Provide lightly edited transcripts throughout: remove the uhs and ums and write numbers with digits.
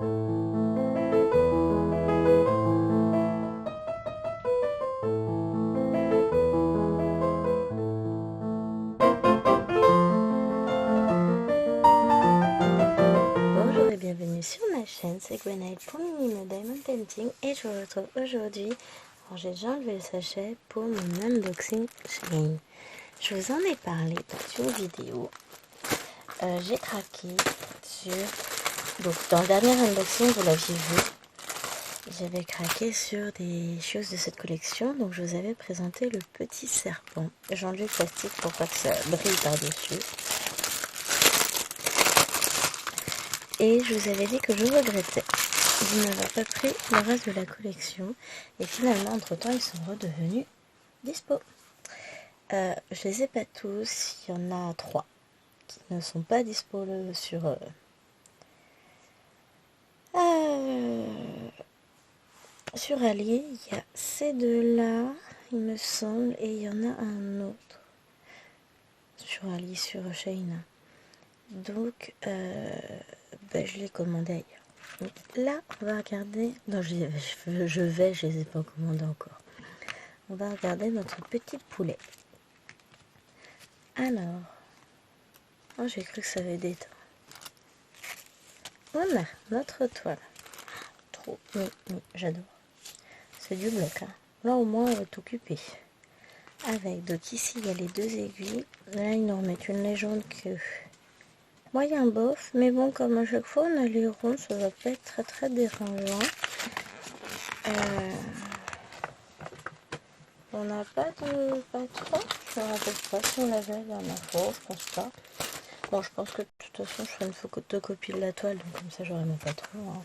Bonjour et bienvenue sur ma chaîne, c'est Gwenaëlle pour Minimo Diamond Painting et je vous retrouve aujourd'hui. Alors j'ai déjà enlevé le sachet pour mon unboxing Shein. Je vous en ai parlé dans une vidéo. J'ai craqué sur... Donc dans le dernier unboxing, vous l'aviez vu, j'avais craqué sur des choses de cette collection. Donc je vous avais présenté le petit serpent. J'ai enlevé le plastique pour pas que ça brille par-dessus. Et je vous avais dit que je regrettais de n'avoir pas pris le reste de la collection. Et finalement, entre temps, ils sont redevenus dispo. Je les ai pas tous. Il y en a 3 qui ne sont pas dispo sur Ali. Il y a ces deux-là, il me semble. Et il y en a un autre sur Ali, sur Shein. Donc, je l'ai commandé ailleurs. Donc là, on va regarder... Non, je les ai pas commandés encore. On va regarder notre petit poulet. Alors... Oh, j'ai cru que ça avait des temps. Voilà, notre toile. Trop, oui, j'adore. C'est du bloc, hein. Là, au moins, on va t'occuper. Avec, donc ici, il y a les 2 aiguilles. Là, ils nous remettent une légende que... moyen bof, mais bon, comme à chaque fois, on a les ronds, ça va pas être très très dérangeant. On n'a pas de patron, je ne me rappelle pas si on l'avait la dernière fois, je pense pas. Bon, je pense que de toute façon, je ferai une photocopie de la toile, donc comme ça, j'aurai mon patron. Hein.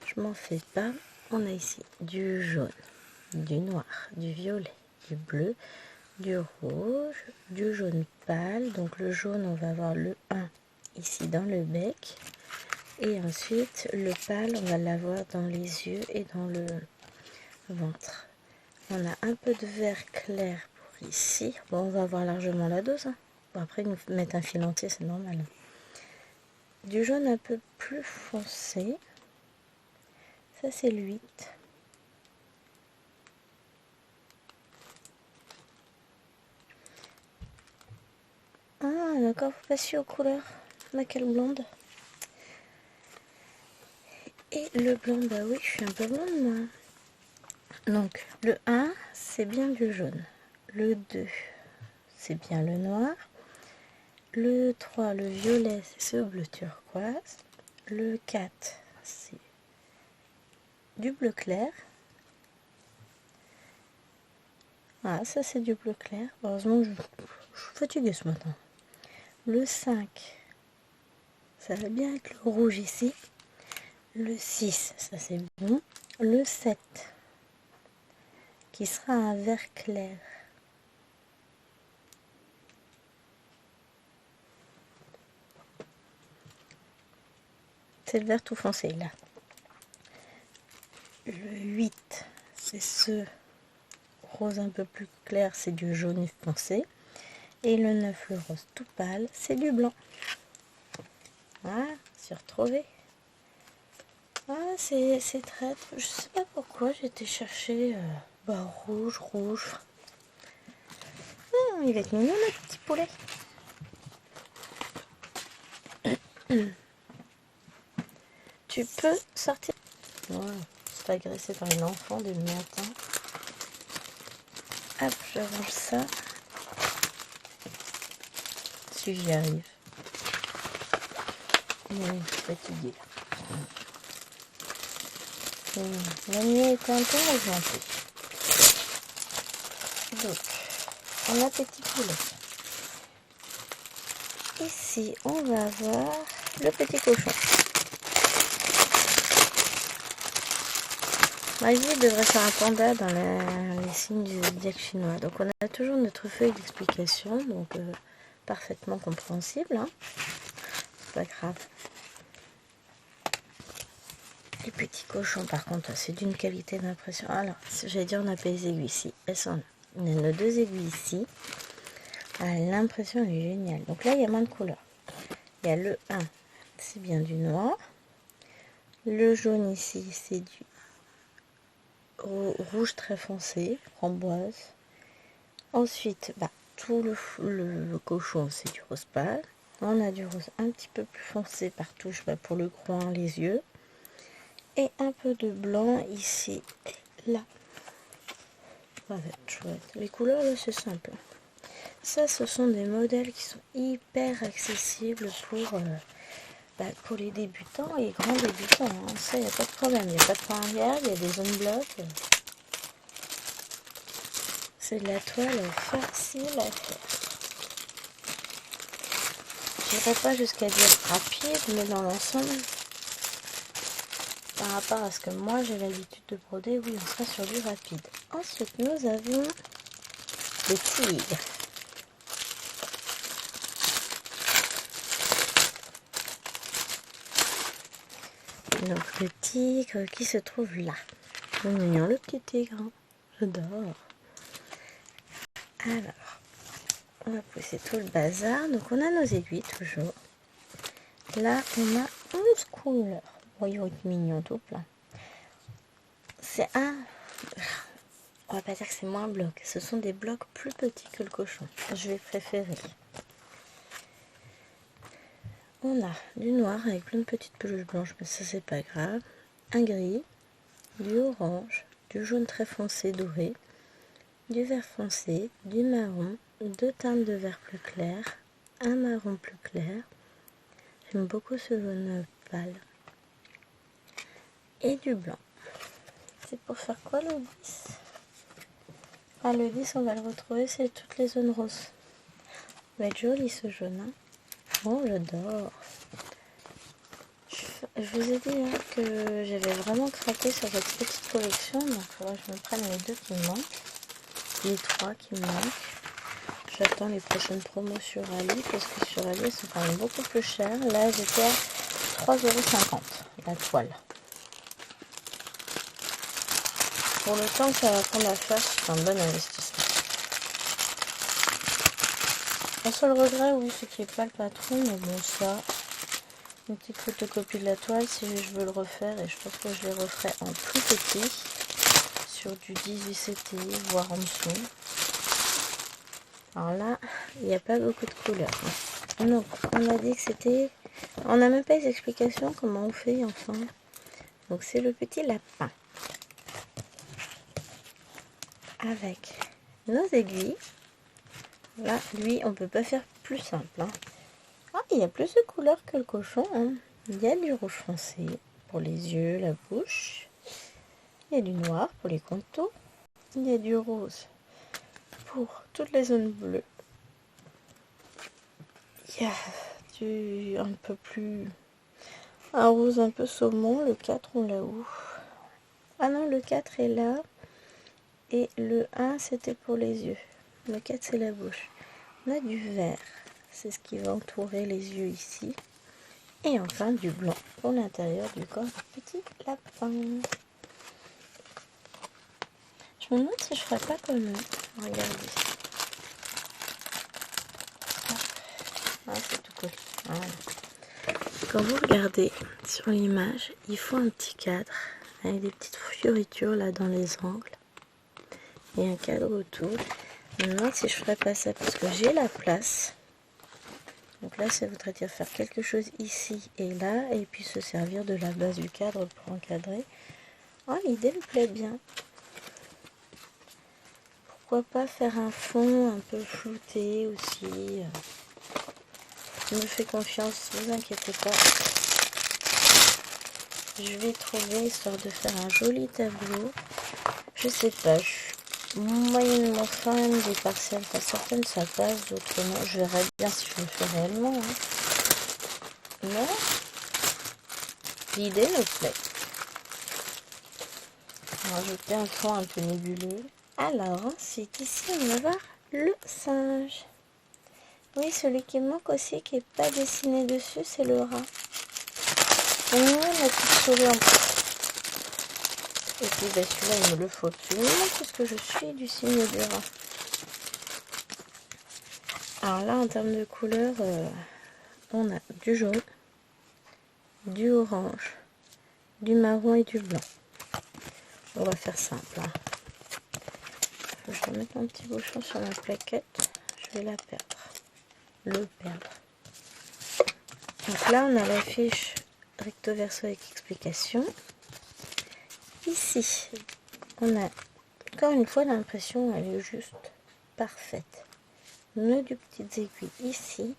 Je m'en fais pas. On a ici du jaune, du noir, du violet, du bleu, du rouge, du jaune pâle. Donc le jaune, on va avoir le 1 ici dans le bec. Et ensuite, le pâle, on va l'avoir dans les yeux et dans le ventre. On a un peu de vert clair pour ici. Bon, on va avoir largement la dose. Hein. Bon, après, ils nous mettent un fil entier, c'est normal. Du jaune un peu plus foncé. Ça, c'est le 8. Ah, d'accord, vous passez aux couleurs. Laquelle blonde? Et le blanc, bah oui, je suis un peu blonde, moi. Donc, le 1, c'est bien du jaune. Le 2, c'est bien le noir. Le 3, le violet, c'est ce bleu turquoise. Le 4, c'est du bleu clair. Ah, ça c'est du bleu clair. Heureusement que je suis fatiguée ce matin. Le 5, ça va bien avec le rouge ici. Le 6, ça c'est bon. Le 7, qui sera un vert clair. C'est le vert tout foncé là. Le 8, c'est ce rose un peu plus clair, c'est du jaune foncé. Et le 9, le rose tout pâle, c'est du blanc. Voilà, c'est retrouvé. Ah, c'est très... Je sais pas pourquoi j'ai été chercher rouge. Il va être mignon le petit poulet. Tu peux sortir. Ouais, c'est agressé par une enfant dès le matin. Hop, je range ça. Si j'y arrive. Mais je suis fatiguée. La nuit est un peu mouvementée. Donc, on a petit poulet. Ici, on va avoir le petit cochon. Magie devrait faire un panda dans les signes du zodiaque chinois. Donc, on a toujours notre feuille d'explication, donc parfaitement compréhensible. Hein. C'est pas grave. Les petits cochons, par contre, c'est d'une qualité d'impression. Alors, j'allais dire, on n'a pas les aiguilles ici. Elles sont là. On a nos 2 aiguilles ici. L'impression est géniale. Donc là, il y a moins de couleurs. Il y a le 1, c'est bien du noir. Le jaune ici, c'est du rouge très foncé, framboise. Ensuite, tout le cochon, c'est du rose pâle. On a du rose un petit peu plus foncé par touche pour le groin, les yeux. Et un peu de blanc ici et là. Ça va être chouette. Les couleurs, là, c'est simple. Ça, ce sont des modèles qui sont hyper accessibles pour les débutants et grands débutants. Hein. Ça, il n'y a pas de problème. Il n'y a pas de point arrière, il y a des zones blocs. C'est de la toile facile à faire. Je n'irai pas jusqu'à dire rapide, mais dans l'ensemble, par rapport à ce que moi j'ai l'habitude de broder, oui, on sera sur du rapide. Ensuite, nous avons le tigre. Donc le tigre qui se trouve là. C'est mignon le petit tigre. Hein. J'adore. Alors, on va pousser tout le bazar. Donc on a nos aiguilles toujours. Là, on a 11 couleurs. Oh, il va être mignon tout plein. C'est un... On va pas dire que c'est moins bloc. Ce sont des blocs plus petits que le cochon. Je vais préférer. On a du noir avec plein de petites peluches blanches, mais ça c'est pas grave. Un gris, du orange, du jaune très foncé doré, du vert foncé, du marron, deux teintes de vert plus clair, un marron plus clair. J'aime beaucoup ce jaune pâle. Et du blanc. C'est pour faire quoi le 10 ? Ah, le 10, on va le retrouver, c'est toutes les zones roses. Ça va être joli ce jaune. Hein. Oh, j'adore. Je vous ai dit que j'avais vraiment craqué sur cette petite collection. Donc, il faudra que je me prenne les deux qui me manquent. Les trois qui me manquent. J'attends les prochaines promos sur Ali parce que sur Ali, elles sont quand même beaucoup plus chères. Là, j'étais à 3,50 € la toile. Pour le temps que ça va prendre à faire, c'est un bon investissement. Mon seul regret, oui, c'est qu'il n'y ait pas le patron, mais bon, ça, une petite photocopie de la toile si je veux le refaire, et je pense que je les referai en plus petit, sur du 18 CTI, voire en dessous. Alors là, il n'y a pas beaucoup de couleurs. Donc, on a dit que c'était... On n'a même pas les explications comment on fait ensemble. Donc, c'est le petit lapin. Avec nos aiguilles. Là, lui, on peut pas faire plus simple. Hein. Ah, il y a plus de couleurs que le cochon. Hein. Il y a du rouge foncé pour les yeux, la bouche. Il y a du noir pour les contours. Il y a du rose pour toutes les zones bleues. Il y a du un peu plus... un rose un peu saumon. Le 4, on l'a où? Ah non, le 4 est là. Et le 1, c'était pour les yeux. Le 4, c'est la bouche. On a du vert. C'est ce qui va entourer les yeux ici. Et enfin, du blanc pour l'intérieur du corps du petit lapin. Je me demande si je ferais pas comme eux. Regardez. Ah, c'est tout cool. Voilà. Quand vous regardez sur l'image, il faut un petit cadre avec des petites fioritures là dans les angles. Et un cadre autour. Je me demande si je ferais pas ça parce que j'ai la place. Donc là, ça voudrait dire faire quelque chose ici et là, et puis se servir de la base du cadre pour encadrer. Oh, l'idée me plaît bien. Pourquoi pas faire un fond un peu flouté aussi. Je me fais confiance, ne vous inquiétez pas. Je vais trouver, histoire de faire un joli tableau. Je sais pas, je suis moyennement fan des partiels. Enfin, certaines ça passe, d'autres non. Je verrai bien si je le fais réellement. Hein. Mais l'idée me plaît. On va rajouter un fond un peu nébuleux. Alors ensuite, ici on va voir le singe. Oui, celui qui manque aussi, qui n'est pas dessiné dessus, c'est le rat. Et la petite souris en plus. Et puis celui-là, il me le faut absolument parce que je suis du signe du rat. Alors là, en termes de couleurs, on a du jaune, du orange, du marron et du blanc. On va faire simple. Hein. Je vais mettre un petit bouchon sur ma plaquette. Je vais la perdre. Le perdre. Donc là, on a la fiche recto verso avec explication. Ici, on a encore une fois l'impression, elle est juste parfaite. Nos deux petites aiguilles ici.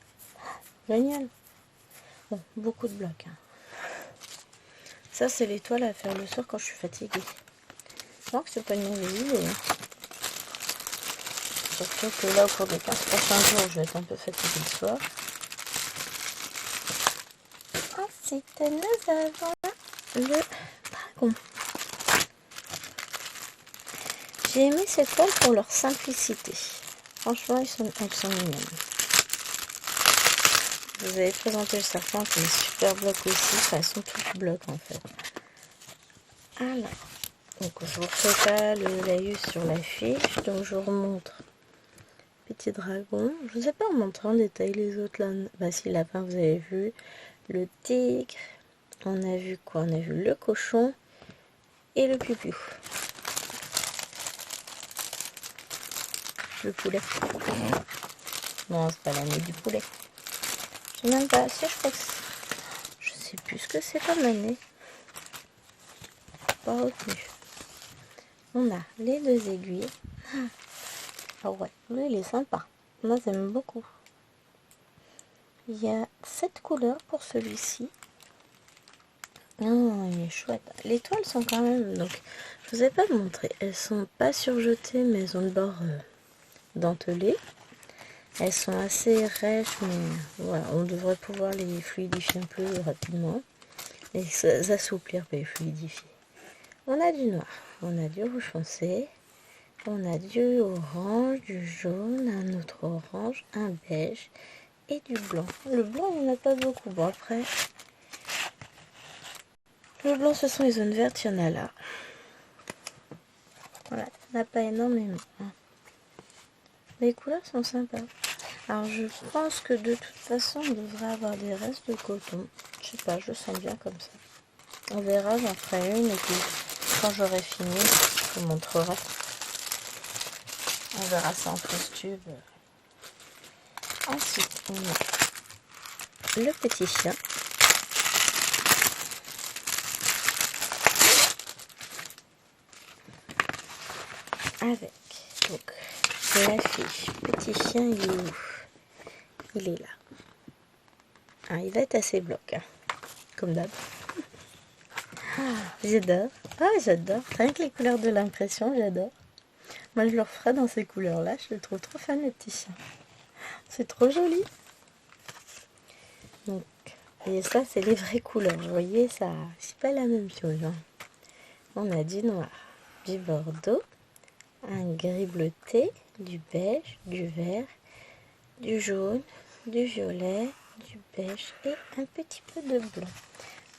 Génial. Bon, beaucoup de blocs. Hein. Ça, c'est l'étoile à faire le soir quand je suis fatiguée. Alors que c'est pas une mauvaise idée. Hein. Surtout que là, au cours des 15 prochains jours, je vais être un peu fatiguée le soir. Ensuite, nous avons le dragon. J'ai aimé ces toiles pour leur simplicité. Franchement, elles sont mignonnes. Je vous avais présenté le serpent qui est super bloc aussi. Enfin, elles sont toutes blocs en fait. Alors, donc je vous refais pas le laïus sur la fiche. Donc je vous remontre petit dragon. Je vous ai pas montré en détail les autres là. Bah si, lapin, vous avez vu. Le tigre. On a vu quoi? On a vu le cochon et le pupu. Le poulet. Non, c'est pas l'année du poulet. Je sais même pas. Si, je crois que je sais plus ce que c'est comme année. Pas retenu. On a les deux aiguilles. Ah ouais, lui il est sympa. Moi j'aime beaucoup. Il y a 7 couleurs pour celui-ci. Non, il est chouette. Les toiles sont quand même... Donc, je vous ai pas montré. Elles sont pas surjetées, mais elles ont le bord dentelé. Elles sont assez rêches, mais voilà, on devrait pouvoir les fluidifier un peu rapidement. Et assouplir, pas les fluidifier. On a du noir, on a du rouge foncé, on a du orange, du jaune, un autre orange, un beige et du blanc. Le blanc, il n'y en a pas beaucoup. Bon, après, le blanc, ce sont les zones vertes, il y en a là. Voilà, il n'y en a pas énormément. Les couleurs sont sympas. Alors, je pense que de toute façon, on devrait avoir des restes de coton. Je sais pas, je le sens bien comme ça. On verra, j'en ferai une et puis quand j'aurai fini, je vous montrerai. On verra ça en fausse tube. Ensuite, on a le petit chien. Avec donc la fiche. Petit chien, il est où? Il est là. Ah, il va être assez bloc, hein, comme d'hab. J'adore. Ah, j'adore. Rien que les couleurs de l'impression, j'adore. Moi, je le referai dans ces couleurs-là. Je le trouve trop fun, le petit chien. C'est trop joli. Donc, et ça, c'est les vraies couleurs. Vous voyez, ça, c'est pas la même chose. Hein. On a du noir, du bordeaux, un gris bleuté, du beige, du vert, du jaune, du violet, du beige et un petit peu de blanc.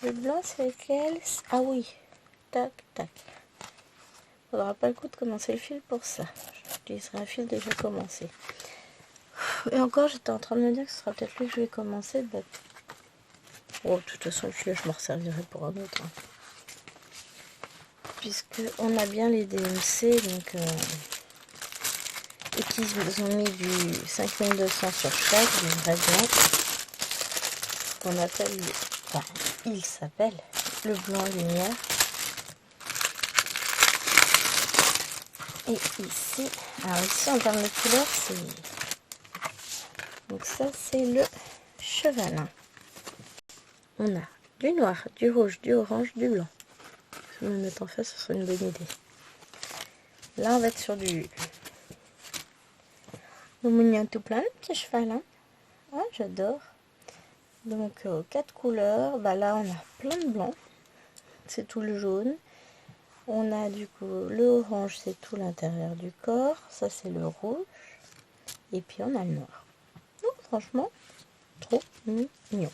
Le blanc, c'est lequel? Ah oui, tac, tac. Faudra pas le coup de commencer le fil pour ça. J'utiliserai un fil déjà commencé. Et encore, j'étais en train de me dire que ce sera peut-être lui que je vais commencer. Bah... Oh, de toute façon, le fil, je m'en resservirai pour un autre. Hein. Puisque on a bien les DMC, donc... et qu'ils ont mis du 5200 sur chaque, du vrai blanc. Qu'on appelle... Enfin, il s'appelle le blanc lumière. Et ici, alors ici en termes de couleur, c'est... Donc ça c'est le chevalin. On a du noir, du rouge, du orange, du blanc. Je vais me mettre en face, ce serait une bonne idée. Là on va être sur du... Le mignon tout plein, le petit chevalin. Ah, j'adore. Donc 4 couleurs, bah là on a plein de blanc. C'est tout le jaune. On a du coup le orange, c'est tout l'intérieur du corps. Ça, c'est le rouge. Et puis, on a le noir. Donc, franchement, trop mignon.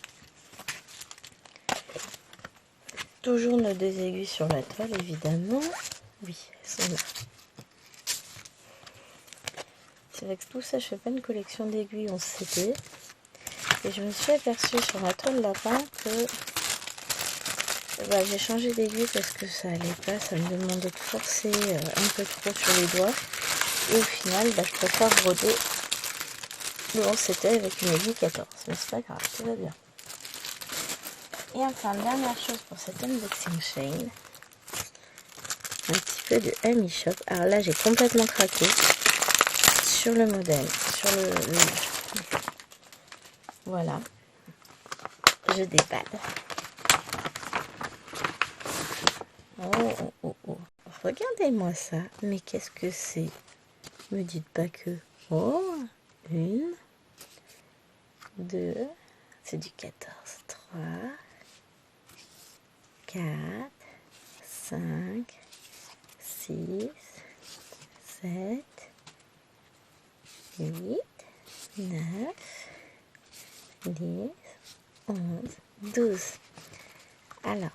Toujours nos deux aiguilles sur la toile, évidemment. Oui, elles sont là. C'est vrai que tout ça, je fais pas une collection d'aiguilles, on s'était. Et je me suis aperçue sur ma toile lapin que bah, j'ai changé d'aiguille parce que ça allait pas, ça me demandait de forcer un peu trop sur les doigts. Et au final, bah, je préfère broder. Bon, c'était avec une aiguille 14, mais c'est pas grave, tout va bien. Et enfin, dernière chose pour cet unboxing chain, un petit peu de Ami Shop. Alors là, j'ai complètement craqué sur le modèle, sur voilà, je déballe. Oh, oh, oh, oh. Regardez-moi ça, mais qu'est-ce que c'est? Me dites pas que... Oh, 1, 2, c'est du 14, 3, 4, 5, 6, 7, 8, 9, 10, 11, 12. Alors,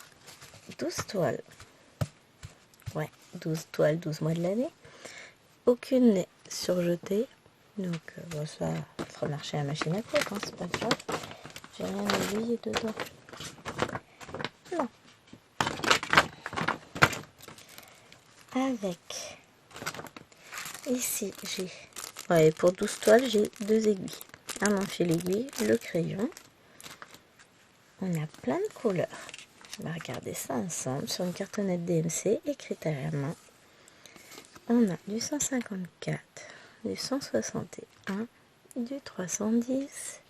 12 toiles. Ouais, 12 toiles, 12 mois de l'année. Aucune n'est surjetée. Donc, bon, ça fera marcher la machine à coudre, hein, c'est pas grave. J'ai rien oublié dedans. Non. Avec. Ici, j'ai. Ouais, pour 12 toiles, j'ai 2 aiguilles. Un enfil aiguille, le crayon. On a plein de couleurs. On va regarder ça ensemble sur une cartonnette DMC écrite à la main. On a du 154, du 161, du 310,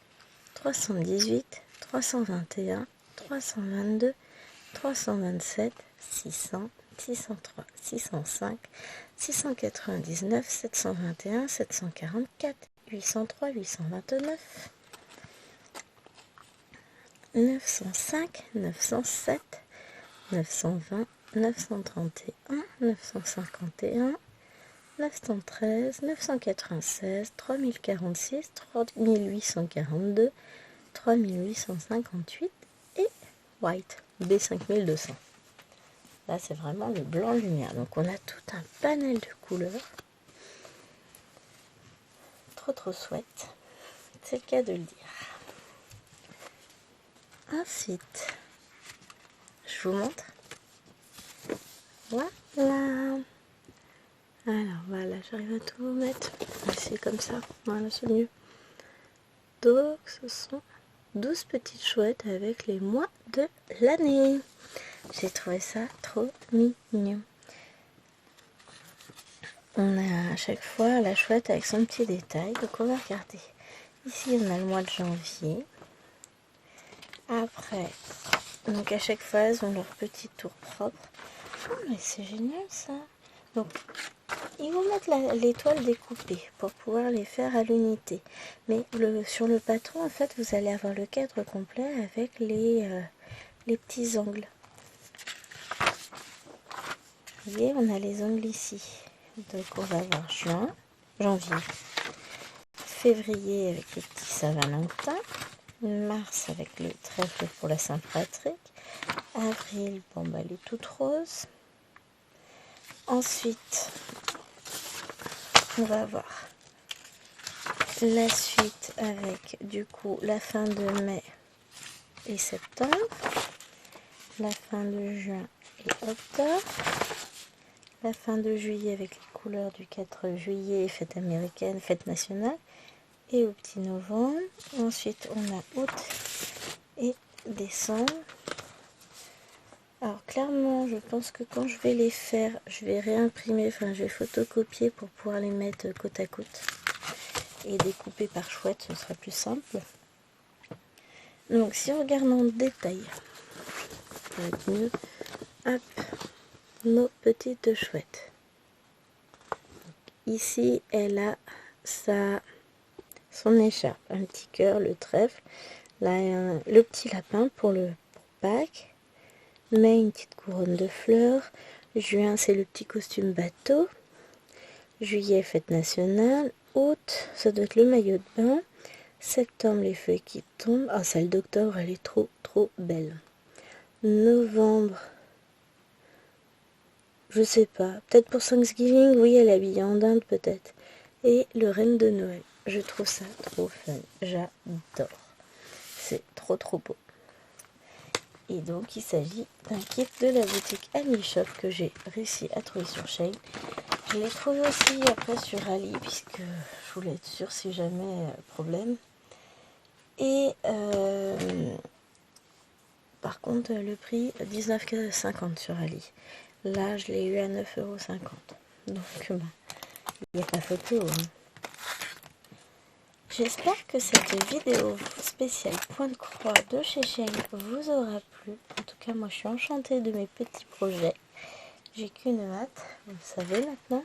318, 321, 322, 327, 600, 603, 605, 699, 721, 744, 803, 829, 905, 907, 920, 931, 951, 913, 996, 3046, 3842, 3858 et White B5200. Là, c'est vraiment le blanc lumière. Donc, on a tout un panel de couleurs. Trop chouette. C'est le cas de le dire. Ensuite, je vous montre. Voilà. Alors voilà, j'arrive à tout vous mettre. C'est comme ça. Voilà, c'est mieux. Donc, ce sont 12 petites chouettes avec les mois de l'année. J'ai trouvé ça trop mignon. On a à chaque fois la chouette avec son petit détail. Donc, on va regarder. Ici, on a le mois de janvier. Après, donc à chaque fois, elles ont leur petit tour propre. Oh, mais c'est génial ça. Donc, ils vont mettre l'étoile découpée pour pouvoir les faire à l'unité. Mais sur le patron, en fait, vous allez avoir le cadre complet avec les petits angles. Vous voyez, on a les angles ici. Donc, on va avoir juin, janvier, février avec les petits Saint-Valentin, mars avec le trèfle pour la Saint-Patrick, avril, bon, bah, les toutes roses. Ensuite, on va voir la suite avec du coup la fin de mai et septembre, la fin de juin et octobre, la fin de juillet avec les couleurs du 4 juillet, fête américaine, fête nationale, et au petit novembre. Ensuite, on a août et décembre. Alors clairement, je pense que quand je vais les faire, je vais réimprimer, enfin je vais photocopier pour pouvoir les mettre côte à côte et découper par chouette, ce sera plus simple. Donc si on regarde en détail, ça va être mieux. Hop, nos petites chouettes. Ici, elle a son écharpe, un petit cœur, le trèfle, là le petit lapin pour Pâques. Mai, une petite couronne de fleurs. Juin, c'est le petit costume bateau. Juillet, fête nationale. Août, ça doit être le maillot de bain. Septembre, les feuilles qui tombent. Ah, celle d'octobre, elle est trop belle. Novembre, je sais pas. Peut-être pour Thanksgiving, oui, elle est habillée en dinde, peut-être. Et le Reine de Noël. Je trouve ça trop fun. J'adore. C'est trop beau. Et donc il s'agit d'un kit de la boutique Ami Shop que j'ai réussi à trouver sur Shein. Je l'ai trouvé aussi après sur Ali puisque je voulais être sûre si jamais problème. Et par contre le prix 19,50 sur Ali. Là je l'ai eu à 9,50 €. Donc il n'y a pas photo. Hein. J'espère que cette vidéo spéciale point de croix de chez Shein vous aura plu. En tout cas, moi je suis enchantée de mes petits projets. J'ai qu'une hâte, vous le savez maintenant.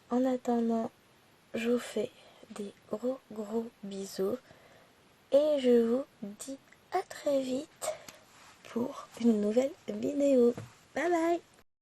En attendant, je vous fais des gros bisous. Et je vous dis à très vite pour une nouvelle vidéo. Bye bye!